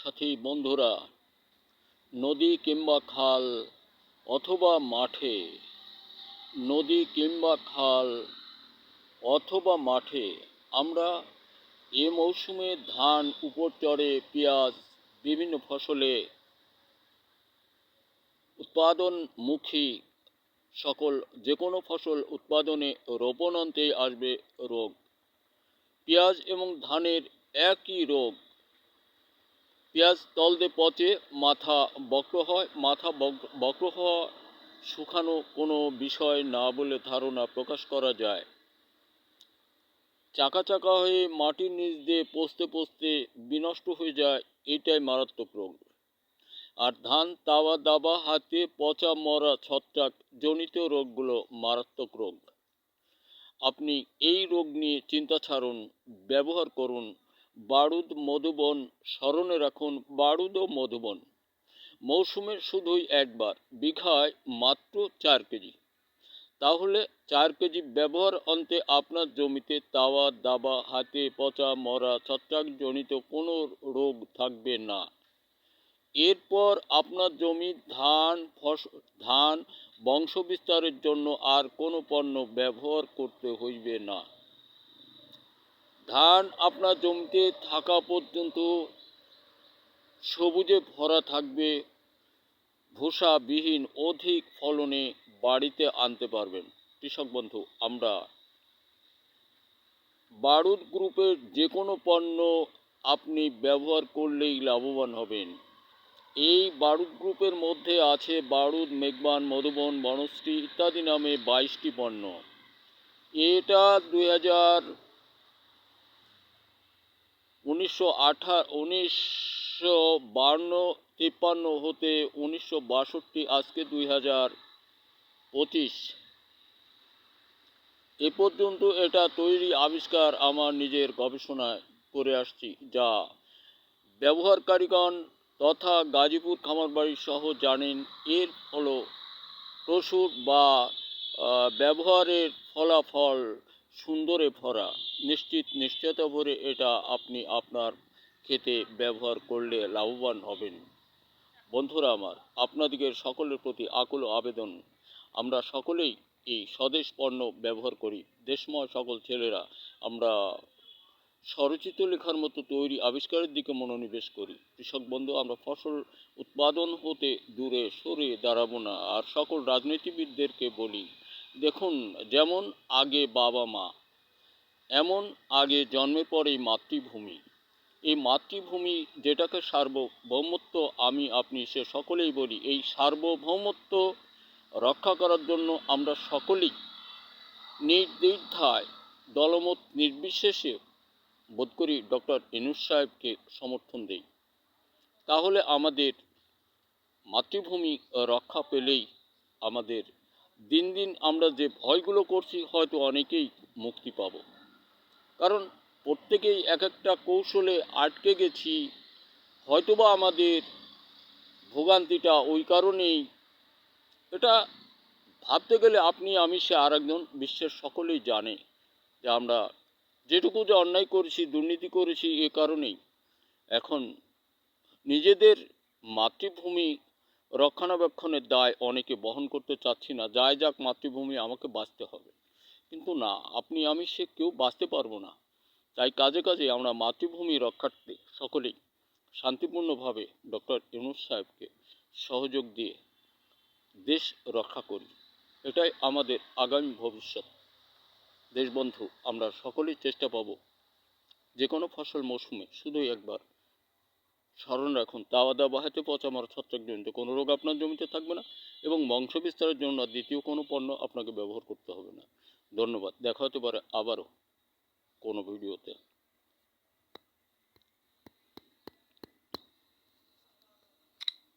সাথী বন্ধুরা, নদী কিংবা খাল অথবা মাঠে, নদী কিংবা খাল অথবা মাঠে আমরা এ মৌসুমে ধান, উপর চড়ে পেঁয়াজ, বিভিন্ন ফসলে উৎপাদনমুখী সকল যে কোনো ফসল উৎপাদনে রোপণ অন্তেই আসবে রোগ। পেঁয়াজ এবং ধানের একই রোগ। পেঁয়াজ তলদে পচে মাথা বক্র হয়। মাথা বক্র হওয়া শুকানো কোনো বিষয় না বলে ধারণা প্রকাশ করা যায়। চাকা চাকা হয়ে মাটির নিচ দিয়ে পচতে পচতে বিনষ্ট হয়ে যায়, এটাই মারাত্মক রোগ। আর ধান তাওয়া দাবা হাতে পচা মরা ছত্রাক জনিত রোগগুলো মারাত্মক রোগ। আপনি এই রোগ নিয়ে চিন্তা ছাড়ুন, ব্যবহার করুন বারুদ মধুবন। স্মরণে রাখুন বারুদ ও মধুবন মৌসুমে শুধুই একবার, বিঘায় মাত্র 4 কেজি। তাহলে 4 কেজি ব্যবহার অন্তে আপনার জমিতে তাওয়া দাবা হাতে পচা মরা ছত্রাকজনিত কোনো রোগ থাকবে না। এরপর আপনার জমি ধান বংশ বিস্তারের জন্য আর কোনো পণ্য ব্যবহার করতে হইবে না। ধান আপনার জমিতে থাকা পর্যন্ত সবুজে ভরা থাকবে, ভূষাবিহীন অধিক ফলনে বাড়িতে আনতে পারবেন। কৃষক বন্ধু, আমরা বারুদ গ্রুপের যে কোনো পণ্য আপনি ব্যবহার করলেই লাভবান হবেন। এই বারুদ গ্রুপের মধ্যে আছে বারুদ, মেঘবান, মধুবন, বনশ্রী ইত্যাদি নামে 22টি পণ্য। এটা 1952 হতে 1962, আজকে 2025। এ পর্যন্ত এটা তৈরি আবিষ্কার আমার নিজের গবেষণায় করে আসছি, যা ব্যবহারকারীগণ তথা গাজীপুর খামারবাড়ি সহ জানেন। এর ফলপ্রসূ বা ব্যবহারের ফলাফল সুন্দরে ভরা, নিশ্চয়তা ভরে এটা আপনি আপনার ক্ষেতে ব্যবহার করলে লাভবান হবেন। বন্ধুরা আমার, আপনাদিগের সকলের প্রতি আকুল আবেদন, আমরা সকলেই এই স্বদেশ পণ্য ব্যবহার করি। দেশময় সকল ছেলেরা আমরা স্বরচিত লেখার মতো তৈরি আবিষ্কারের দিকে মনোনিবেশ করি। কৃষক বন্ধু, আমরা ফসল উৎপাদন হতে দূরে সরে দাঁড়াবো না। আর সকল রাজনীতিবিদদেরকে বলি, দেখুন, যেমন আগে বাবা মা, এমন আগে জন্মের পরেই মাতৃভূমি। এই মাতৃভূমি যেটাকে সার্বভৌমত্ব আমি আপনি সে সকলেই বলি, এই সার্বভৌমত্ব রক্ষা করার জন্য আমরা সকলেই নির্দ্বিধায় দলমত নির্বিশেষে বোধ করি ডক্টর ইউনূস সাহেবকে সমর্থন দেই। তাহলে আমাদের মাতৃভূমি রক্ষা পেলেই আমাদের দিন দিন আমরা যে ভয়গুলো করছি হয়তো অনেকেই মুক্তি পাব। কারণ প্রত্যেকেই এক একটা কৌশলে আটকে গেছি। হয়তোবা আমাদের ভোগান্তিটা ওই কারণেই। এটা ভাবতে গেলে আপনি আমি সে আর একজন, বিশ্বের সকলেই জানে যে আমরা যেটুকু যে অন্যায় করেছি, দুর্নীতি করেছি, এ কারণেই এখন নিজেদের মাতৃভূমি রক্ষণাবেক্ষণের দায় অনেকে বহন করতে চাচ্ছি না। যাই যাক, মাতৃভূমি আমাকে বাঁচতে হবে। কিন্তু না, আপনি আমি সে কেউ বাঁচতে পারবো না। তাই কাজে কাজে আমরা মাতৃভূমি রক্ষার্থে সকলেই শান্তিপূর্ণভাবে ডক্টর ইউনূস সাহেবকে সহযোগ দিয়ে দেশ রক্ষা করি। এটাই আমাদের আগামী ভবিষ্যৎ। দেশবন্ধু, আমরা সকলেই চেষ্টা পাব যে কোনো ফসল মৌসুমে শুধুই একবার। স্মরণ রাখুন, তাওয়া দাবা হাতে পচা মরা ছত্রাকজনিত কোনো রোগ আপনার জমিতে থাকবে না, এবং বংশ বিস্তারের জন্য দ্বিতীয় কোনো পণ্য আপনাকে ব্যবহার করতে হবে না। ধন্যবাদ। দেখা হতে পারে আবারও কোনো ভিডিওতে।